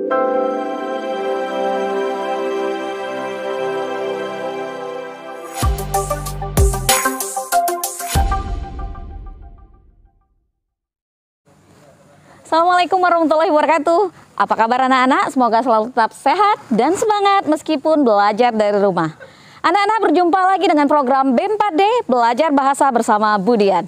Assalamualaikum warahmatullahi wabarakatuh. Apa kabar anak-anak? Semoga selalu tetap sehat dan semangat meskipun belajar dari rumah. Anak-anak berjumpa lagi dengan program BEM 4D Belajar Bahasa bersama Budian.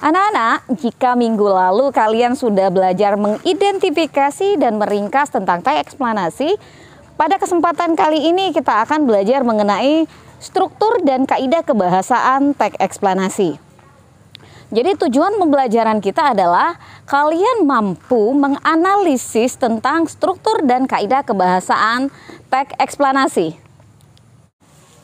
Anak-anak, jika minggu lalu kalian sudah belajar mengidentifikasi dan meringkas tentang teks eksplanasi, pada kesempatan kali ini kita akan belajar mengenai struktur dan kaidah kebahasaan teks eksplanasi. Jadi tujuan pembelajaran kita adalah kalian mampu menganalisis tentang struktur dan kaidah kebahasaan teks eksplanasi.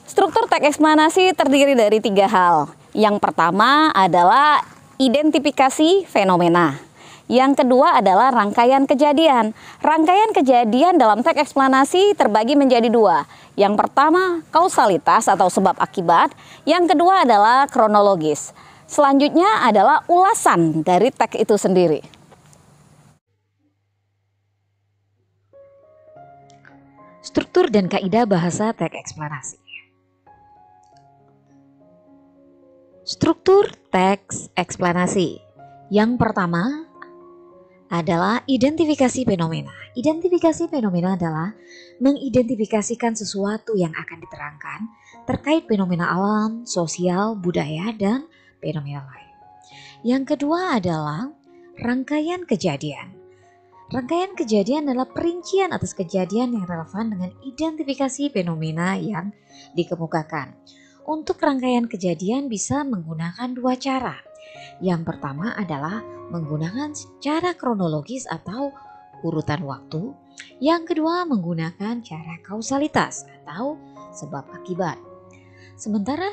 Struktur teks eksplanasi terdiri dari 3 hal. Yang pertama adalah identifikasi fenomena. Yang kedua adalah rangkaian kejadian. Rangkaian kejadian dalam teks eksplanasi terbagi menjadi 2. Yang pertama kausalitas atau sebab akibat. Yang kedua adalah kronologis. Selanjutnya adalah ulasan dari teks itu sendiri. Struktur dan kaidah bahasa teks eksplanasi. Struktur teks eksplanasi. Yang pertama adalah identifikasi fenomena. Identifikasi fenomena adalah mengidentifikasikan sesuatu yang akan diterangkan terkait fenomena alam, sosial, budaya, dan fenomena lain. Yang kedua adalah rangkaian kejadian. Rangkaian kejadian adalah perincian atas kejadian yang relevan dengan identifikasi fenomena yang dikemukakan. Untuk rangkaian kejadian bisa menggunakan 2 cara. Yang pertama adalah menggunakan cara kronologis atau urutan waktu. Yang kedua menggunakan cara kausalitas atau sebab akibat. Sementara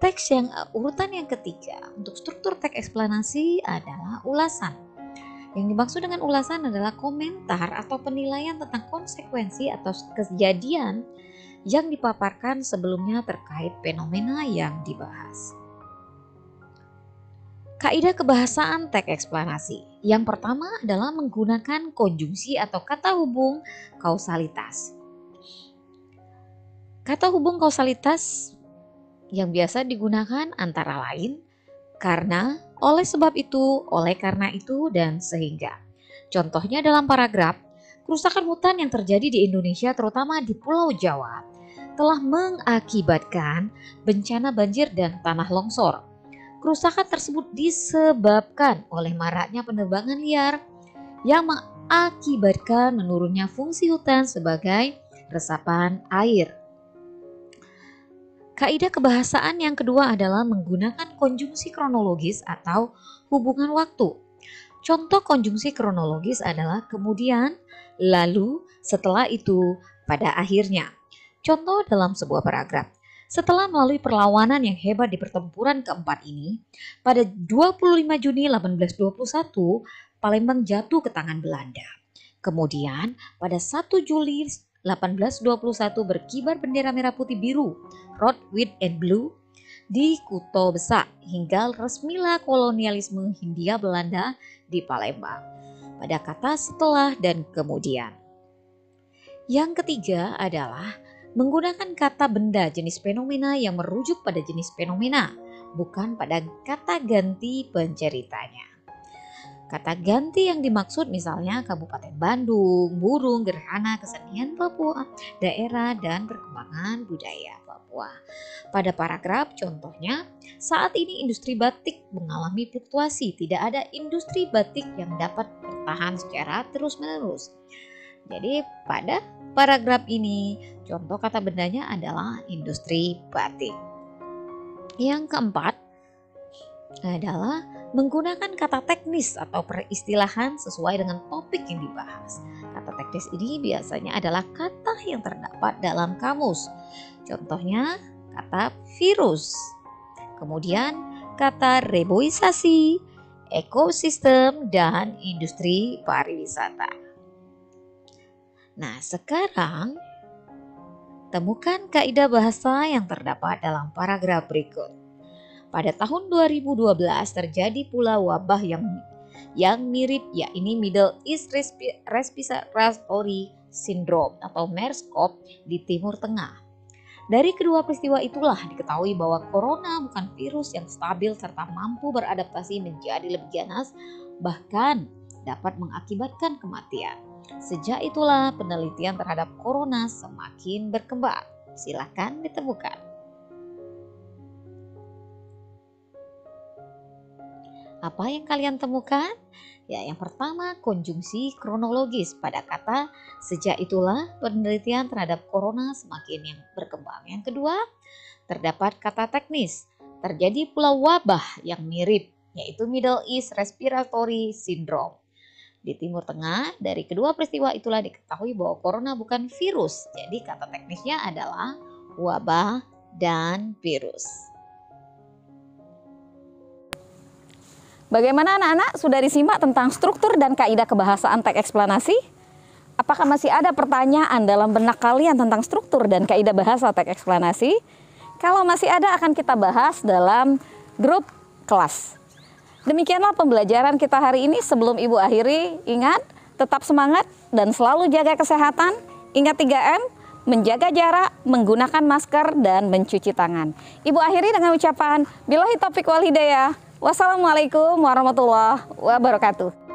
teks yang urutan yang ketiga untuk struktur teks eksplanasi adalah ulasan. Yang dimaksud dengan ulasan adalah komentar atau penilaian tentang konsekuensi atau kejadian yang dipaparkan sebelumnya terkait fenomena yang dibahas. Kaidah kebahasaan teks eksplanasi. Yang pertama adalah menggunakan konjungsi atau kata hubung kausalitas. Kata hubung kausalitas yang biasa digunakan antara lain karena, oleh sebab itu, oleh karena itu, dan sehingga. Contohnya dalam paragraf, kerusakan hutan yang terjadi di Indonesia terutama di Pulau Jawa telah mengakibatkan bencana banjir dan tanah longsor. Kerusakan tersebut disebabkan oleh maraknya penebangan liar yang mengakibatkan menurunnya fungsi hutan sebagai resapan air. Kaidah kebahasaan yang kedua adalah menggunakan konjungsi kronologis atau hubungan waktu. Contoh konjungsi kronologis adalah kemudian, lalu, setelah itu, pada akhirnya. Contoh dalam sebuah paragraf. Setelah melalui perlawanan yang hebat di pertempuran keempat ini, pada 25 Juni 1821, Palembang jatuh ke tangan Belanda. Kemudian, pada 1 Juli 1821 berkibar bendera merah putih biru, red, white, and blue, di Kuto Besak hingga resmilah kolonialisme Hindia Belanda di Palembang. Pada kata setelah dan kemudian. Yang ketiga adalah menggunakan kata benda jenis fenomena yang merujuk pada jenis fenomena, bukan pada kata ganti penceritanya. Kata ganti yang dimaksud misalnya Kabupaten Bandung, burung, gerhana, kesenian Papua, daerah, dan perkembangan budaya Papua. Pada paragraf contohnya, saat ini industri batik mengalami fluktuasi, tidak ada industri batik yang dapat bertahan secara terus-menerus. Jadi pada paragraf ini contoh kata bendanya adalah industri batik. Yang keempat adalah menggunakan kata teknis atau peristilahan sesuai dengan topik yang dibahas. Kata teknis ini biasanya adalah kata yang terdapat dalam kamus. Contohnya kata virus. Kemudian kata reboisasi, ekosistem, dan industri pariwisata. Nah, sekarang Temukan kaidah bahasa yang terdapat dalam paragraf berikut. Pada tahun 2012 terjadi pula wabah yang mirip, yakni Middle East Respiratory Syndrome atau MERS-CoV di Timur Tengah. Dari kedua peristiwa itulah diketahui bahwa corona bukan virus yang stabil serta mampu beradaptasi menjadi lebih ganas, bahkan dapat mengakibatkan kematian. Sejak itulah penelitian terhadap corona semakin berkembang. Silakan ditemukan. Apa yang kalian temukan? Ya, yang pertama konjungsi kronologis pada kata sejak itulah penelitian terhadap corona semakin yang berkembang. Yang kedua, terdapat kata teknis. Terjadi pula wabah yang mirip, yaitu Middle East Respiratory Syndrome di Timur Tengah. Dari kedua peristiwa itulah diketahui bahwa corona bukan virus. Jadi kata teknisnya adalah wabah dan virus. Bagaimana anak-anak, sudah disimak tentang struktur dan kaidah kebahasaan teks eksplanasi? Apakah masih ada pertanyaan dalam benak kalian tentang struktur dan kaidah bahasa teks eksplanasi? Kalau masih ada, akan kita bahas dalam grup kelas. Demikianlah pembelajaran kita hari ini. Sebelum Ibu akhiri, ingat tetap semangat dan selalu jaga kesehatan. Ingat 3M, menjaga jarak, menggunakan masker, dan mencuci tangan. Ibu akhiri dengan ucapan billahi taufiq wal hidayah. Wassalamualaikum warahmatullahi wabarakatuh.